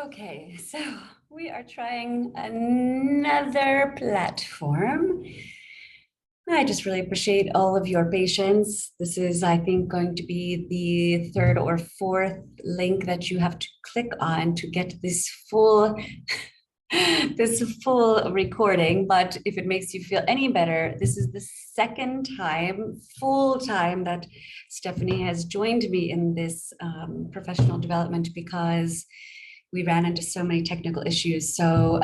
Okay, so we are trying another platform. I just really appreciate all of your patience. This is, I think, going to be the third or fourth link that you have to click on to get this full recording. But if it makes you feel any better, this is the second time, full time, that Stephanie has joined me in this professional development, because we ran into so many technical issues. So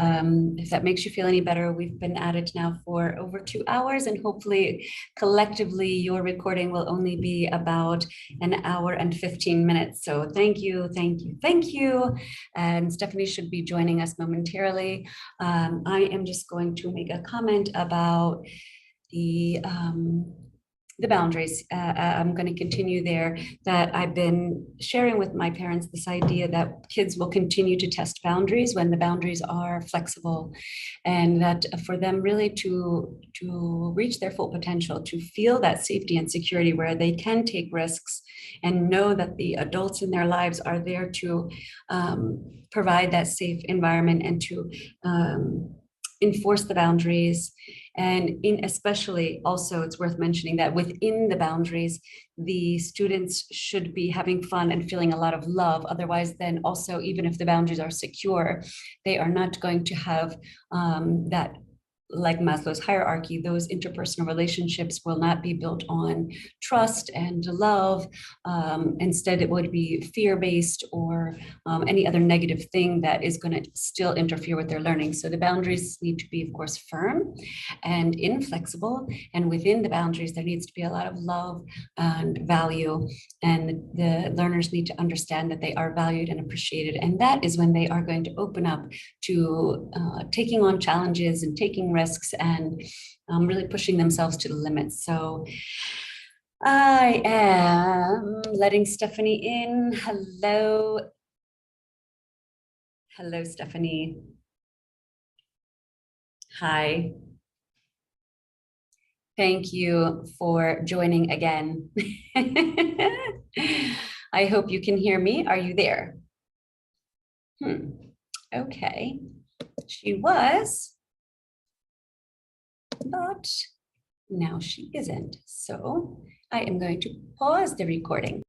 if that makes you feel any better, we've been at it now for over 2 hours, and hopefully collectively your recording will only be about an hour and 15 minutes. So thank you, thank you, thank you. And Stephanie should be joining us momentarily. I am just going to make a comment about the boundaries. I'm going to continue there, that I've been sharing with my parents this idea that kids will continue to test boundaries when the boundaries are flexible, and that for them really to reach their full potential, to feel that safety and security where they can take risks and know that the adults in their lives are there to provide that safe environment and to enforce the boundaries. And especially also, it's worth mentioning that within the boundaries, the students should be having fun and feeling a lot of love. Otherwise, then also, even if the boundaries are secure, they are not going to have that, like Maslow's hierarchy, those interpersonal relationships will not be built on trust and love. Instead, it would be fear-based or any other negative thing that is going to still interfere with their learning. So the boundaries need to be, of course, firm and inflexible. And within the boundaries, there needs to be a lot of love and value. And the learners need to understand that they are valued and appreciated. And that is when they are going to open up to taking on challenges and taking risks and really pushing themselves to the limits. So I am letting Stephanie in. Hello. Hello, Stephanie. Hi. Thank you for joining again. I hope you can hear me. Are you there? Okay. She was, but now she isn't. So I am going to pause the recording.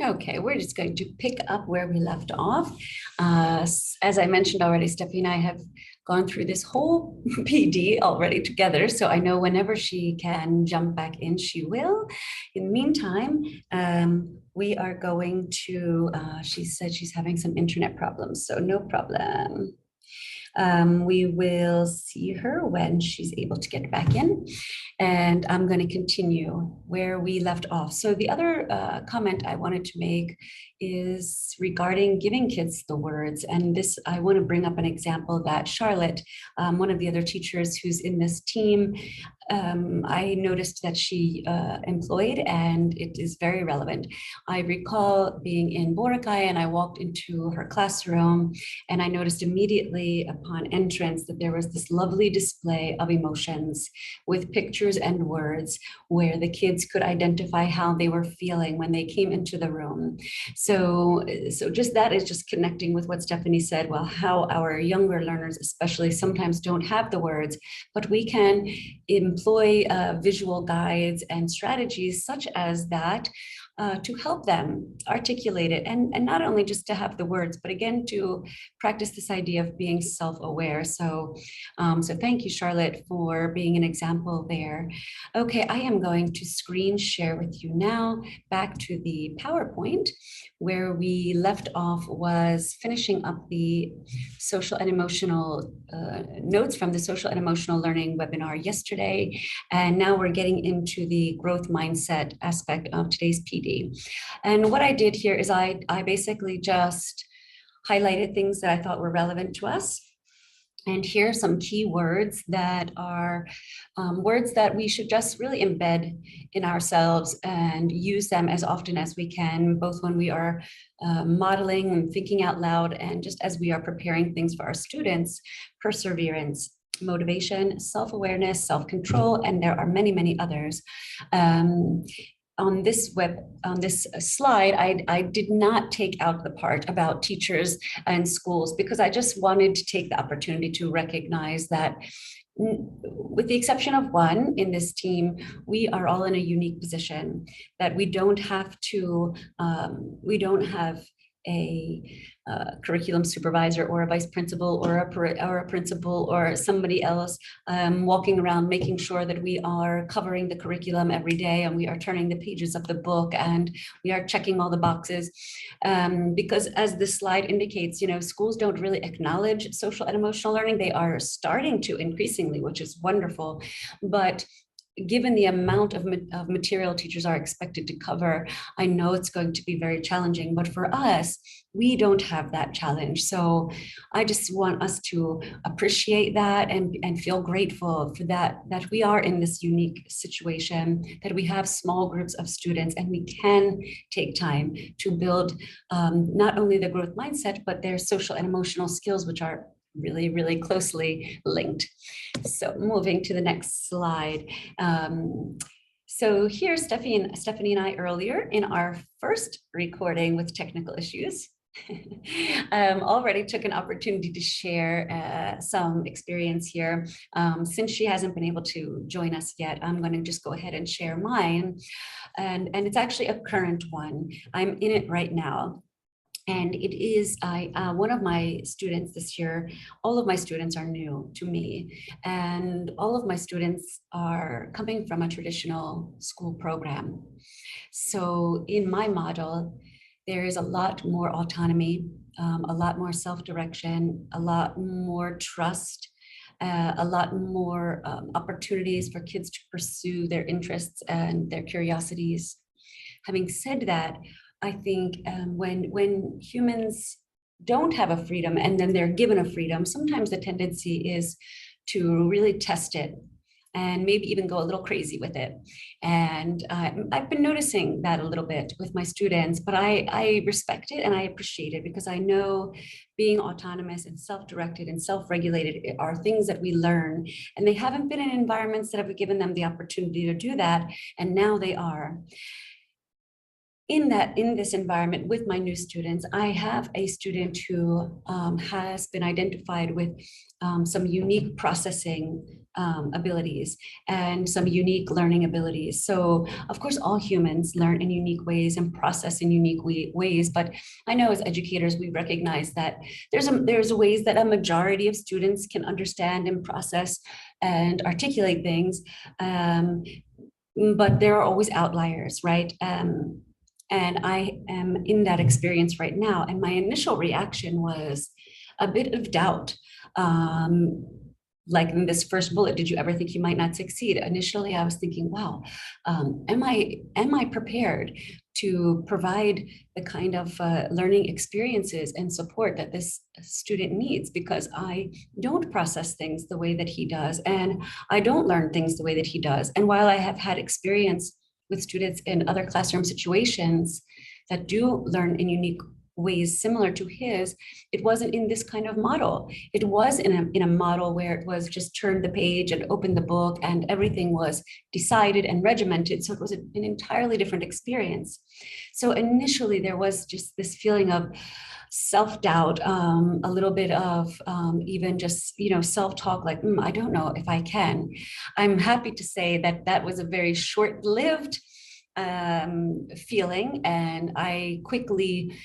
Okay, we're just going to pick up where we left off. As I mentioned already, Stephanie and I have gone through this whole PD already together, so I know whenever she can jump back in, she will. In the meantime, we are going to, she said she's having some internet problems, so no problem. We will see her when she's able to get back in, and I'm going to continue where we left off. So the other comment I wanted to make is regarding giving kids the words. And this, I want to bring up an example that Charlotte, one of the other teachers who's in this team, I noticed that she employed, and it is very relevant. I recall being in Boracay, and I walked into her classroom, and I noticed immediately upon entrance that there was this lovely display of emotions with pictures and words where the kids could identify how they were feeling when they came into the room. So just that is just connecting with what Stephanie said, well, how our younger learners especially sometimes don't have the words, but we can employ visual guides and strategies such as that to help them articulate it, and not only just to have the words, but again, to practice this idea of being self-aware. So thank you, Charlotte, for being an example there. Okay, I am going to screen share with you now, back to the PowerPoint. Where we left off was finishing up the social and emotional notes from the social and emotional learning webinar yesterday. And now we're getting into the growth mindset aspect of today's PD. And what I did here is I basically just highlighted things that I thought were relevant to us. And here are some key words that are words that we should just really embed in ourselves and use them as often as we can, both when we are modeling and thinking out loud, and just as we are preparing things for our students: perseverance, motivation, self-awareness, self-control, and there are many, many others. on this slide, I did not take out the part about teachers and schools because I just wanted to take the opportunity to recognize that with the exception of one in this team, we are all in a unique position that we don't have a curriculum supervisor or a vice principal or a principal or somebody else walking around making sure that we are covering the curriculum every day and we are turning the pages of the book and we are checking all the boxes. Because as this slide indicates, schools don't really acknowledge social and emotional learning. They are starting to increasingly, which is wonderful. But given the amount of material teachers are expected to cover, I know it's going to be very challenging, but for us, we don't have that challenge. So I just want us to appreciate that and feel grateful for that we are in this unique situation, that we have small groups of students and we can take time to build not only the growth mindset, but their social and emotional skills, which are really, really closely linked. So moving to the next slide. So here, Stephanie and I earlier in our first recording with technical issues, already took an opportunity to share some experience here. Since she hasn't been able to join us yet, I'm going to just go ahead and share mine. And it's actually a current one. I'm in it right now. And it is one of my students this year. All of my students are new to me, and all of my students are coming from a traditional school program. So in my model, there is a lot more autonomy, a lot more self-direction, a lot more trust, a lot more opportunities for kids to pursue their interests and their curiosities. Having said that, I think when humans don't have a freedom and then they're given a freedom, sometimes the tendency is to really test it and maybe even go a little crazy with it. And I've been noticing that a little bit with my students, but I respect it and I appreciate it because I know being autonomous and self-directed and self-regulated are things that we learn, and they haven't been in environments that have given them the opportunity to do that, and now they are. In this environment with my new students, I have a student who has been identified with some unique processing abilities and some unique learning abilities. So of course, all humans learn in unique ways and process in unique ways. But I know as educators, we recognize that there's ways that a majority of students can understand and process and articulate things. But there are always outliers, right? And I am in that experience right now. And my initial reaction was a bit of doubt. Like in this first bullet, did you ever think you might not succeed? Initially, I was thinking, wow, am I prepared to provide the kind of learning experiences and support that this student needs? Because I don't process things the way that he does, and I don't learn things the way that he does. And while I have had experience with students in other classroom situations that do learn in unique ways similar to his, it wasn't in this kind of model. It was in a model where it was just turn the page and open the book and everything was decided and regimented. So it was an entirely different experience. So initially there was just this feeling of self-doubt, a little bit of even just, self-talk, like, I don't know if I can. I'm happy to say that that was a very short-lived feeling, and I quickly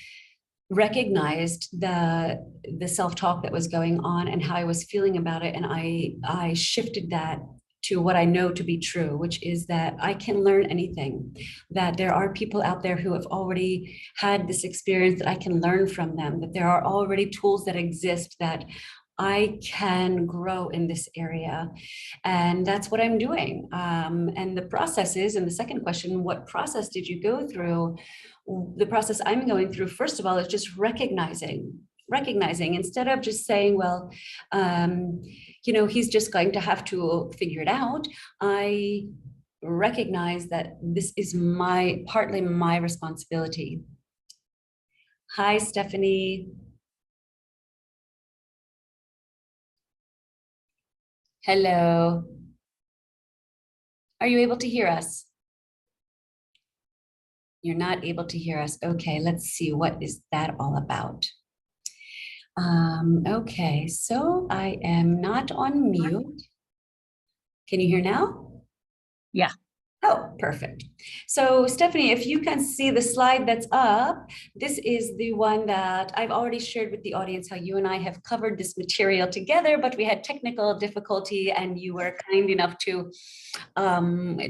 recognized the self-talk that was going on and how I was feeling about it, and I shifted that to what I know to be true, which is that I can learn anything, that there are people out there who have already had this experience, that I can learn from them, that there are already tools that exist, that I can grow in this area. And that's what I'm doing. And the process is, and the second question, what process did you go through? The process I'm going through, first of all, is just recognizing instead of just saying, well, he's just going to have to figure it out. I recognize that this is partly my responsibility. Hi, Stephanie. Hello. Are you able to hear us? You're not able to hear us. Okay, let's see. What is that all about? Okay, so I am not on mute. Can you hear now? Yeah. Oh, perfect. So Stephanie, if you can see the slide that's up, this is the one that I've already shared with the audience, how you and I have covered this material together, but we had technical difficulty and you were kind enough to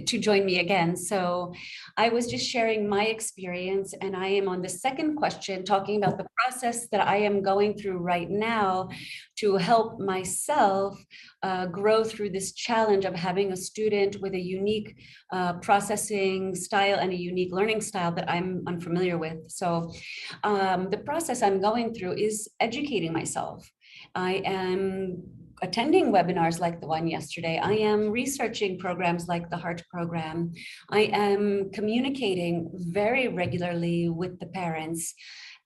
join me again. So I was just sharing my experience, and I am on the second question talking about the process that I am going through right now to help myself grow through this challenge of having a student with a unique processing style and a unique learning style that I'm unfamiliar with. So the process I'm going through is educating myself. I am attending webinars like the one yesterday. I am researching programs like the HEART program. I am communicating very regularly with the parents.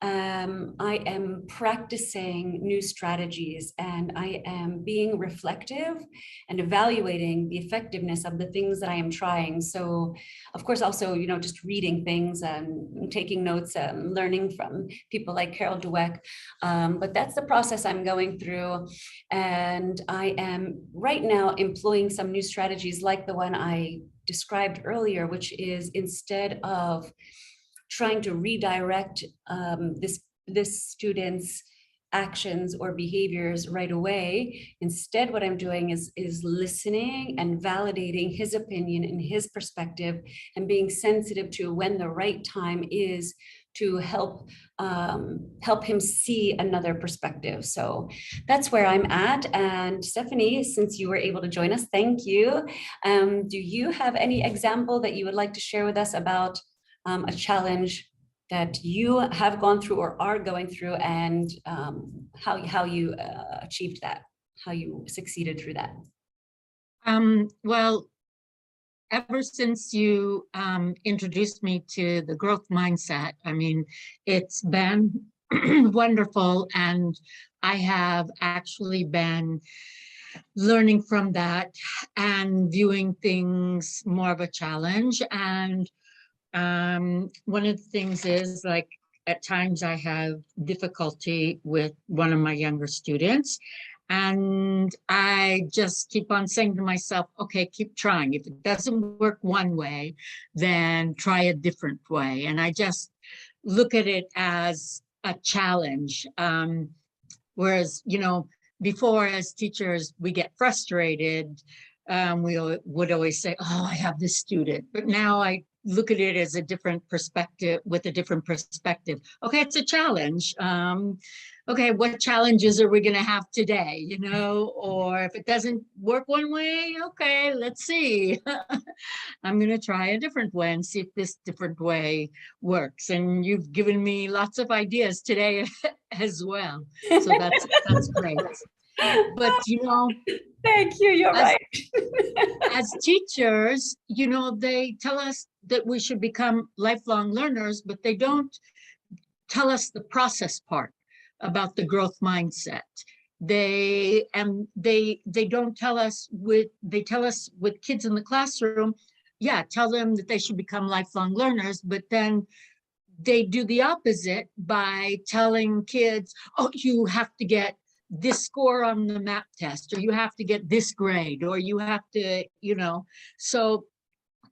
I am practicing new strategies, and I am being reflective and evaluating the effectiveness of the things that I am trying. So, of course, also, just reading things and taking notes and learning from people like Carol Dweck. But that's the process I'm going through. And I am right now employing some new strategies like the one I described earlier, which is instead of trying to redirect this student's actions or behaviors right away. Instead, what I'm doing is listening and validating his opinion and his perspective, and being sensitive to when the right time is to help him see another perspective. So that's where I'm at. And Stephanie, since you were able to join us, thank you. Do you have any example that you would like to share with us about a challenge that you have gone through or are going through, and how you achieved that, how you succeeded through that? Well, ever since you introduced me to the growth mindset, I mean, it's been wonderful, and I have actually been learning from that and viewing things more of a challenge. And one of the things is, like, at times I have difficulty with one of my younger students, and I just keep on saying to myself, okay, keep trying. If it doesn't work one way, then try a different way. And I just look at it as a challenge. Whereas, before, as teachers, we get frustrated. We would always say, oh, I have this student. But now I look at it as a different perspective, with a different perspective. Okay, it's a challenge. Okay, what challenges are we going to have today? Or if it doesn't work one way, okay, let's see. I'm going to try a different way and see if this different way works. And you've given me lots of ideas today as well. So that's great. But thank you. You're right. As teachers, they tell us that we should become lifelong learners, but they don't tell us the process part about the growth mindset. They don't tell us they tell us with kids in the classroom, yeah, tell them that they should become lifelong learners, but then they do the opposite by telling kids, oh, you have to get this score on the map test, or you have to get this grade, or you have to, so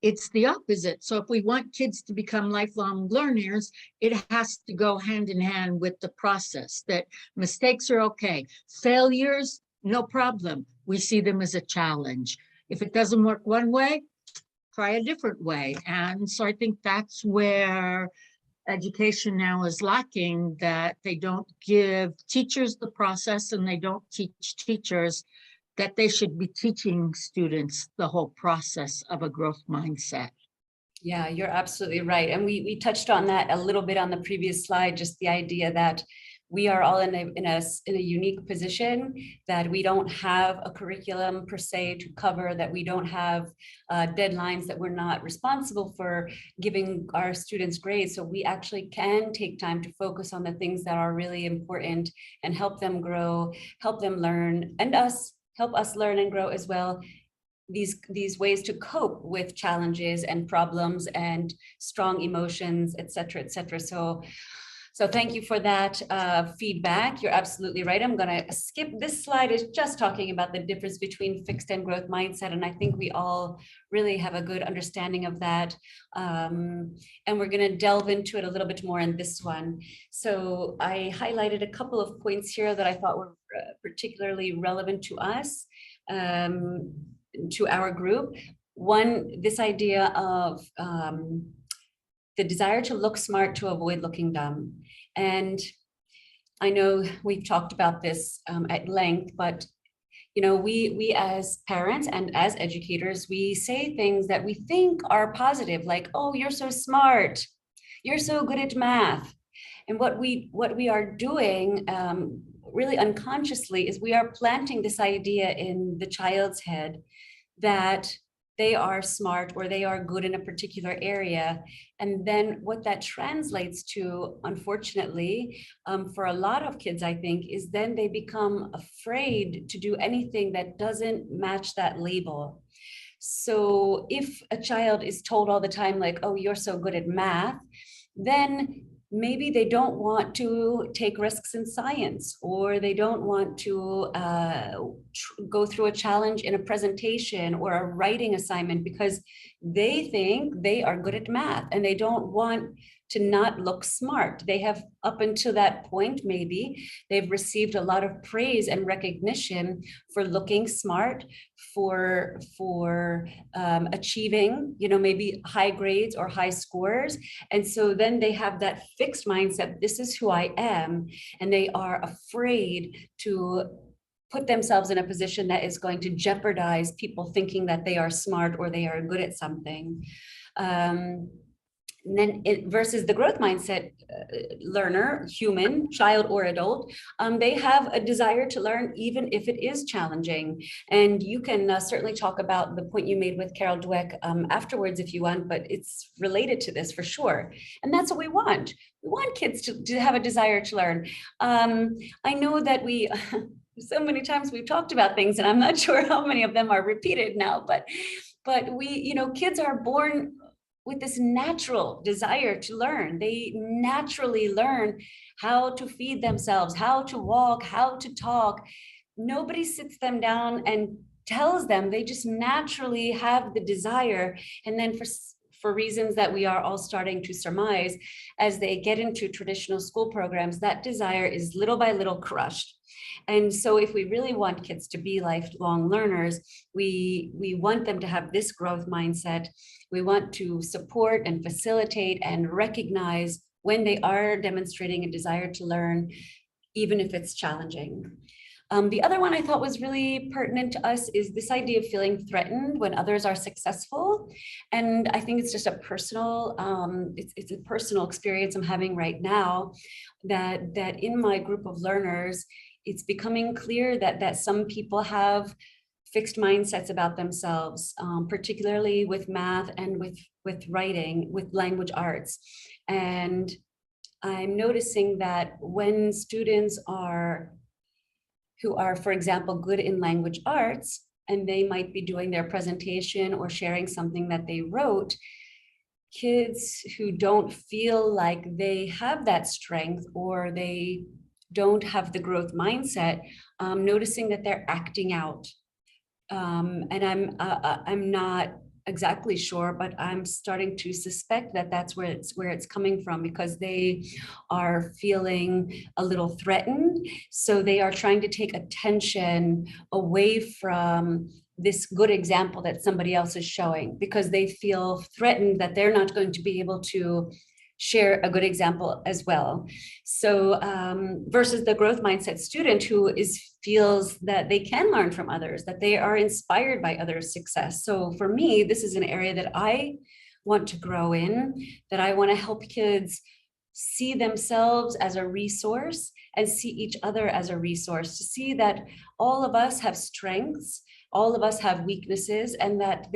it's the opposite. So if we want kids to become lifelong learners, it has to go hand in hand with the process, that mistakes are okay. Failures, no problem. We see them as a challenge. If it doesn't work one way, try a different way. And so I think that's where education now is lacking, that they don't give teachers the process, and they don't teach teachers that they should be teaching students the whole process of a growth mindset. Yeah, you're absolutely right. And we touched on that a little bit on the previous slide, just the idea that we are all in a unique position, that we don't have a curriculum per se to cover, that we don't have deadlines, that we're not responsible for giving our students grades. So we actually can take time to focus on the things that are really important and help them grow, help them learn, and help us learn and grow as well, these ways to cope with challenges and problems and strong emotions, et cetera, et cetera. So thank you for that feedback. You're absolutely right. I'm going to skip this slide. Is just talking about the difference between fixed and growth mindset. And I think we all really have a good understanding of that. And we're going to delve into it a little bit more in this one. So I highlighted a couple of points here that I thought were particularly relevant to us, to our group. One, this idea of the desire to look smart to avoid looking dumb. And I know we've talked about this at length, but you know, we as parents and as educators, we say things that we think are positive, like, oh, you're so smart, you're so good at math. And what we are doing really unconsciously is we are planting this idea in the child's head that they are smart or they are good in a particular area. And then what that translates to, unfortunately, for a lot of kids, I think, is then they become afraid to do anything that doesn't match that label. So if a child is told all the time, like, oh, you're so good at math, then maybe they don't want to take risks in science, or they don't want to go through a challenge in a presentation or a writing assignment because they think they are good at math and they don't want to not look smart. They have, up until that point, maybe they've received a lot of praise and recognition for looking smart, for achieving, you know, maybe high grades or high scores. And so then they have that fixed mindset, this is who I am, and they are afraid to put themselves in a position that is going to jeopardize people thinking that they are smart or they are good at something. And then versus the growth mindset learner, human, child or adult, they have a desire to learn even if it is challenging. And you can certainly talk about the point you made with Carol Dweck afterwards if you want, but it's related to this for sure. And that's what we want. We want kids to have a desire to learn. I know that we, so many times we've talked about things and I'm not sure how many of them are repeated now, but we, you know, kids are born with this natural desire to learn. They naturally learn how to feed themselves, how to walk, how to talk. Nobody sits them down and tells them. They just naturally have the desire. And then for reasons that we are all starting to surmise, as they get into traditional school programs, that desire is little by little crushed. And so if we really want kids to be lifelong learners, we want them to have this growth mindset. We want to support and facilitate and recognize when they are demonstrating a desire to learn, even if it's challenging. The other one I thought was really pertinent to us is this idea of feeling threatened when others are successful. And I think it's just a personal, it's a personal experience I'm having right now, that in my group of learners, it's becoming clear that some people have fixed mindsets about themselves, particularly with math and with writing, with language arts. And I'm noticing that when students who are, for example, good in language arts, and they might be doing their presentation or sharing something that they wrote, kids who don't feel like they have that strength or they don't have the growth mindset, noticing that they're acting out. And I'm not exactly sure, but I'm starting to suspect that that's where it's coming from, because they are feeling a little threatened. So they are trying to take attention away from this good example that somebody else is showing, because they feel threatened that they're not going to be able to share a good example as well. So versus the growth mindset student who feels that they can learn from others, that they are inspired by others' success. So for me, this is an area that I want to grow in, that I want to help kids see themselves as a resource and see each other as a resource, to see that all of us have strengths, all of us have weaknesses, and that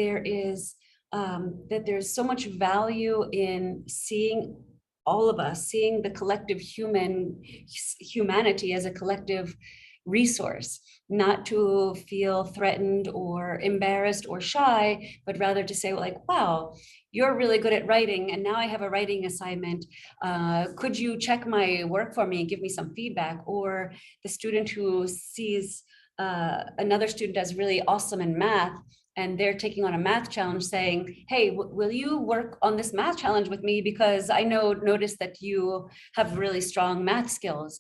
that there's so much value in seeing all of us, seeing the collective humanity as a collective resource, not to feel threatened or embarrassed or shy, but rather to say like, wow, you're really good at writing, and now I have a writing assignment. Could you check my work for me and give me some feedback? Or the student who sees another student as really awesome in math, and they're taking on a math challenge, saying, hey, will you work on this math challenge with me, because I notice that you have really strong math skills.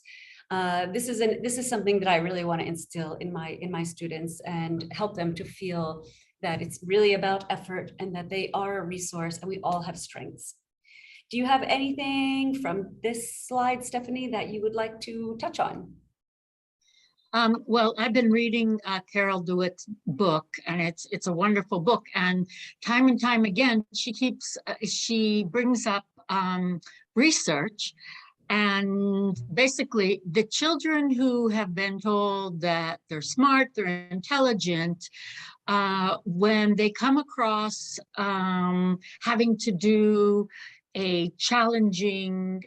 This is something that I really want to instill in my students, and help them to feel that it's really about effort, and that they are a resource, and we all have strengths. Do you have anything from this slide, Stephanie, that you would like to touch on? Well, I've been reading Carol Dweck's book, and it's a wonderful book. And time again, she brings up research, and basically the children who have been told that they're smart, they're intelligent, when they come across having to do a challenging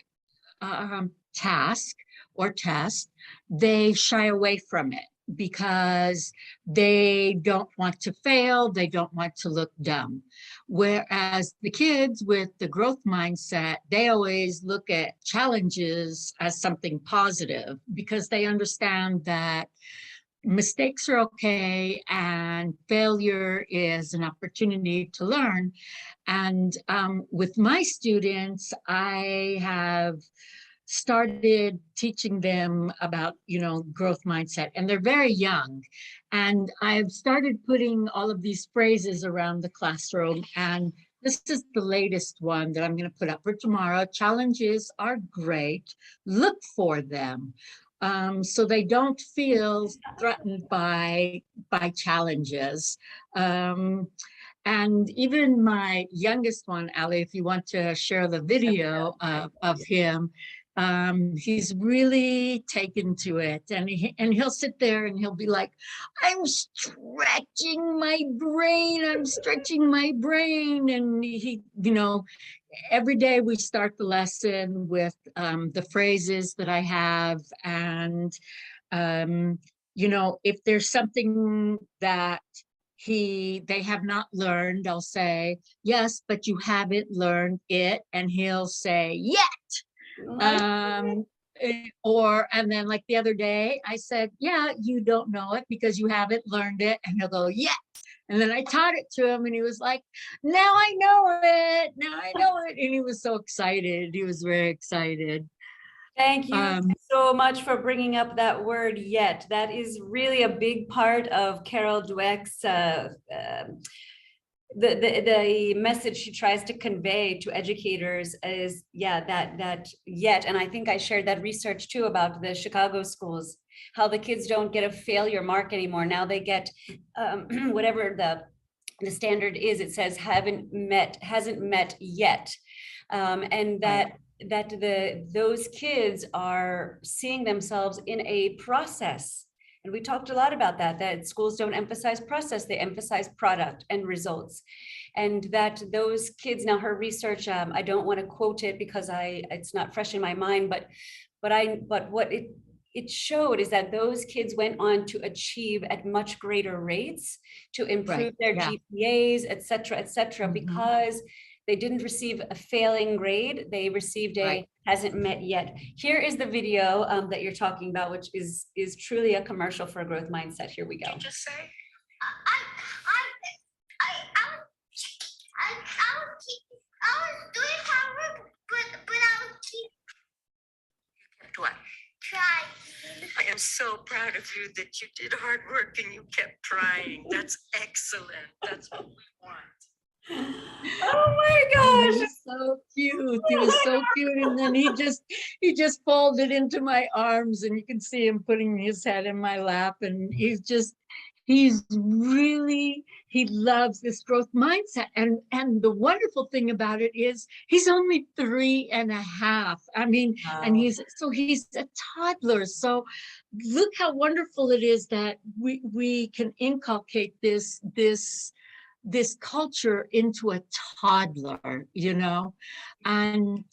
task or test, they shy away from it because they don't want to fail, they don't want to look dumb. Whereas the kids with the growth mindset, they always look at challenges as something positive, because they understand that mistakes are okay and failure is an opportunity to learn. And with my students, I have started teaching them about, growth mindset, and they're very young. And I've started putting all of these phrases around the classroom, and this is the latest one that I'm going to put up for tomorrow. Challenges are great. Look for them. So they don't feel threatened by challenges. And even my youngest one, Ali, if you want to share the video of him, he's really taken to it, and he'll sit there and he'll be like, I'm stretching my brain, and he, every day we start the lesson with the phrases that I have, and if there's something that they have not learned, I'll say, yes, but you haven't learned it, and he'll say, yet. And then like the other day I said, yeah, you don't know it because you haven't learned it, and he'll go, yeah. And then I taught it to him, and he was like, now I know it, and he was so excited. He was very excited. Thank you so much for bringing up that word yet. That is really a big part of Carol Dweck's the message she tries to convey to educators is, yeah, that yet. And I think I shared that research too about the Chicago schools, how the kids don't get a failure mark anymore. Now they get whatever the standard is. It says hasn't met yet, and that those kids are seeing themselves in a process. And we talked a lot about that schools don't emphasize process, they emphasize product and results. And that those kids, now her research, I don't want to quote it because it's not fresh in my mind, but what it showed is that those kids went on to achieve at much greater rates, to improve their GPAs, et cetera, because they didn't receive a failing grade. They received a hasn't met yet. Here is the video that you're talking about, which is truly a commercial for a growth mindset. Here we go. Just say, I was doing hard work, but I was kept what? Trying. I am so proud of you that you did hard work and you kept trying. That's excellent. That's what we want. Oh my gosh, he was so cute. He was so cute. And then he just folded into my arms, and you can see him putting his head in my lap, and he loves this growth mindset. And the wonderful thing about it is he's only 3.5. I mean, wow. And he's a toddler. So look how wonderful it is that we can inculcate this this culture into a toddler, you know. And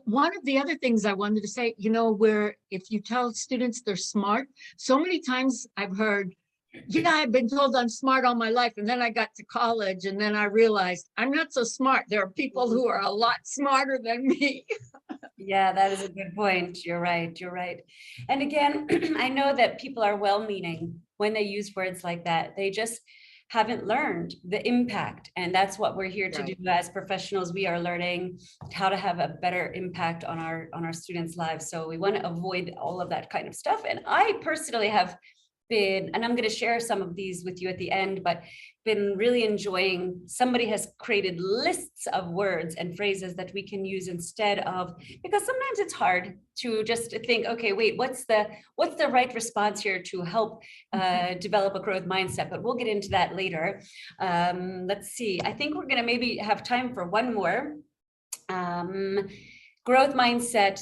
one of the other things I wanted to say, you know, where if you tell students they're smart, so many times I've heard, yeah, I've been told I'm smart all my life, and then I got to college and then I realized I'm not so smart. There are people who are a lot smarter than me. Yeah, that is a good point. You're right. You're right. And again, I know that people are well-meaning when they use words like that. They just haven't learned the impact. And that's what we're here to do as professionals. We are learning how to have a better impact on our students' lives. So we want to avoid all of that kind of stuff. And I personally have been, and I'm going to share some of these with you at the end, but been really enjoying, somebody has created lists of words and phrases that we can use instead of, because sometimes it's hard to just think, okay, wait, what's the right response here to help develop a growth mindset? But we'll get into that later. Let's see, I think we're going to maybe have time for one more. Growth mindset.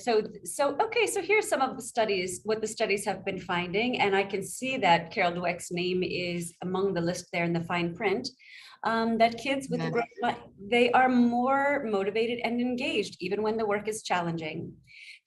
Okay, so here's some of the studies, what the studies have been finding. And I can see that Carol Dweck's name is among the list there in the fine print. That kids with the growth, they are more motivated and engaged, even when the work is challenging.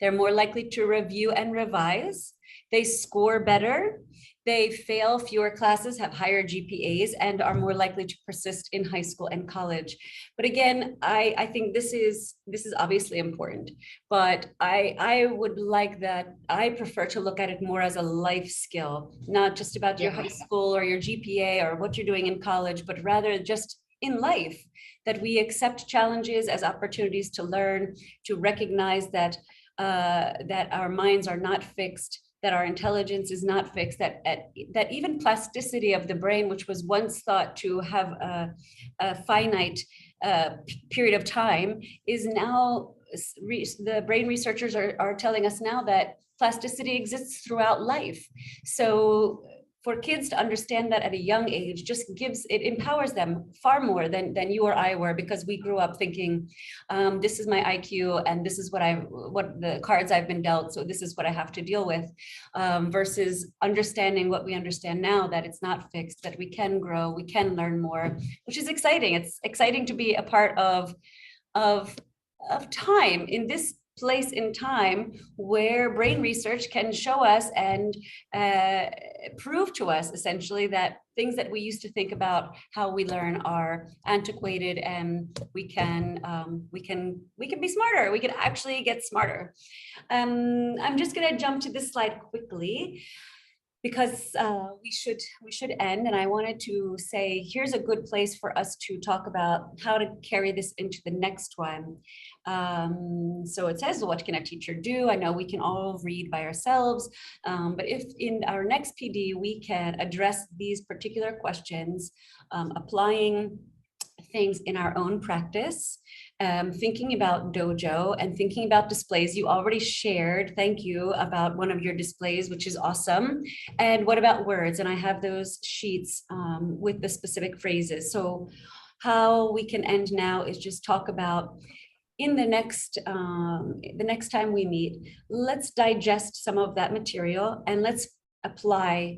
They're more likely to review and revise. They score better. They fail fewer classes, have higher GPAs, and are more likely to persist in high school and college. But again, I think this is obviously important, but I would like that. I prefer to look at it more as a life skill, not just about your high school or your GPA or what you're doing in college, but rather just in life, that we accept challenges as opportunities to learn, to recognize that that our minds are not fixed, that our intelligence is not fixed, that even plasticity of the brain, which was once thought to have a finite period of time, is now, the brain researchers are telling us now that plasticity exists throughout life. So for kids to understand that at a young age just empowers them far more than you or I were, because we grew up thinking, this is my IQ and this is what the cards I've been dealt, so this is what I have to deal with, versus understanding what we understand now, that it's not fixed, that we can grow, we can learn more, which is exciting. It's exciting to be a part of time, in this place in time where brain research can show us and prove to us essentially that things that we used to think about how we learn are antiquated, and we can be smarter. We can actually get smarter. I'm just going to jump to this slide quickly, because we should end, and I wanted to say here's a good place for us to talk about how to carry this into the next one. So it says, what can a teacher do? I know we can all read by ourselves, but if in our next PD we can address these particular questions, applying things in our own practice, thinking about dojo and thinking about displays. You already shared, thank you, about one of your displays, which is awesome. And what about words? And I have those sheets with the specific phrases. So how we can end now is just talk about, in the next time we meet, let's digest some of that material and let's apply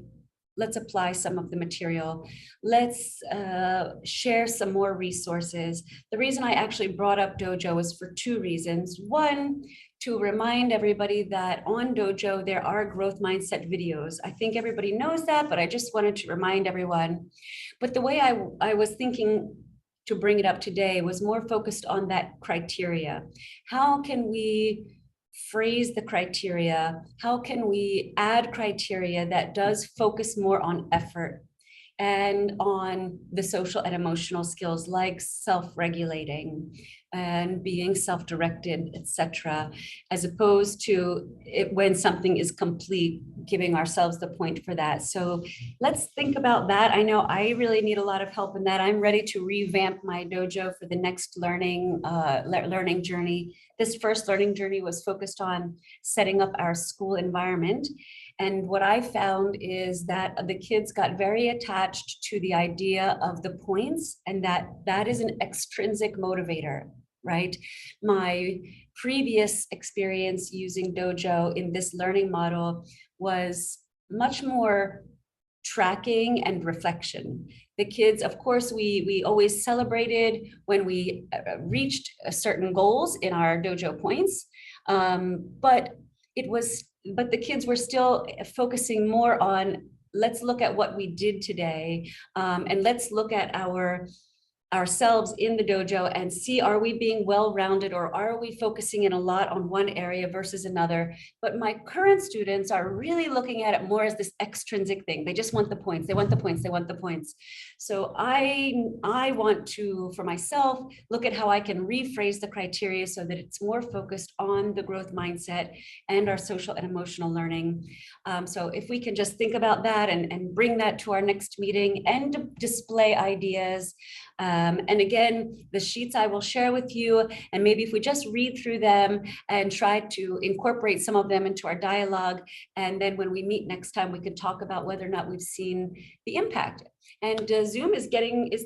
some of the material. Let's share some more resources. The reason I actually brought up Dojo is for two reasons. One, to remind everybody that on Dojo, there are growth mindset videos. I think everybody knows that, but I just wanted to remind everyone. But the way I was thinking to bring it up today was more focused on that criteria. How can we phrase the criteria? How can we add criteria that does focus more on effort and on the social and emotional skills like self-regulating and being self-directed, etc., as opposed to when something is complete, giving ourselves the point for that. So let's think about that. I know I really need a lot of help in that. I'm ready to revamp my dojo for the next learning journey. This first learning journey was focused on setting up our school environment. And what I found is that the kids got very attached to the idea of the points, and that is an extrinsic motivator, right? My previous experience using Dojo in this learning model was much more tracking and reflection. The kids, of course, we always celebrated when we reached certain goals in our dojo points, but the kids were still focusing more on, let's look at what we did today, and let's look at ourselves in the dojo and see, are we being well-rounded, or are we focusing in a lot on one area versus another? But my current students are really looking at it more as this extrinsic thing. They just want the points. They want the points. They want the points. So I want to, for myself, look at how I can rephrase the criteria so that it's more focused on the growth mindset and our social and emotional learning. So if we can just think about that and bring that to our next meeting and display ideas. And again, the sheets I will share with you, and maybe if we just read through them and try to incorporate some of them into our dialogue, and then when we meet next time, we can talk about whether or not we've seen the impact. And Zoom is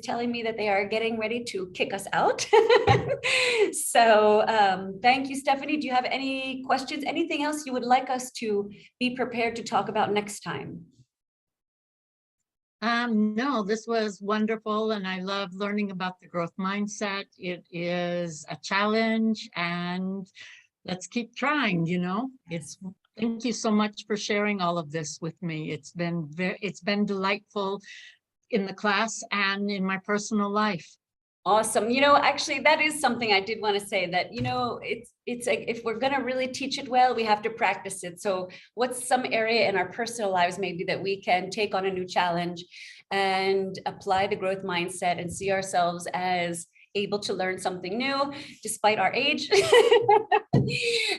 telling me that they are getting ready to kick us out. So thank you, Stephanie. Do you have any questions? Anything else you would like us to be prepared to talk about next time? No, this was wonderful, and I love learning about the growth mindset. It is a challenge, and let's keep trying, you know. Thank you so much for sharing all of this with me. It's been delightful in the class and in my personal life. Awesome. You know, actually, that is something I did want to say, that, you know, it's like, if we're going to really teach it well, we have to practice it. So what's some area in our personal lives maybe that we can take on a new challenge and apply the growth mindset and see ourselves as able to learn something new despite our age.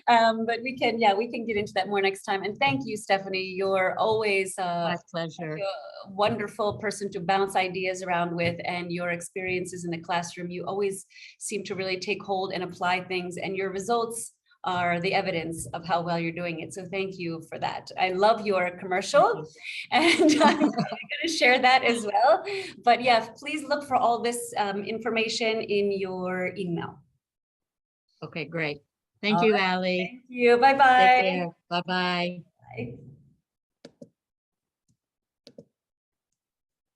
But we can get into that more next time. And thank you, Stephanie. You're always My pleasure. a wonderful person to bounce ideas around with, and your experiences in the classroom. You always seem to really take hold and apply things, and your results are the evidence of how well you're doing it. So thank you for that. I love your commercial, and I'm going to share that as well. But yeah, please look for all this information in your email. Okay, great. Thank you, Allie. Thank you. Bye-bye. Take care. Bye-bye. Bye.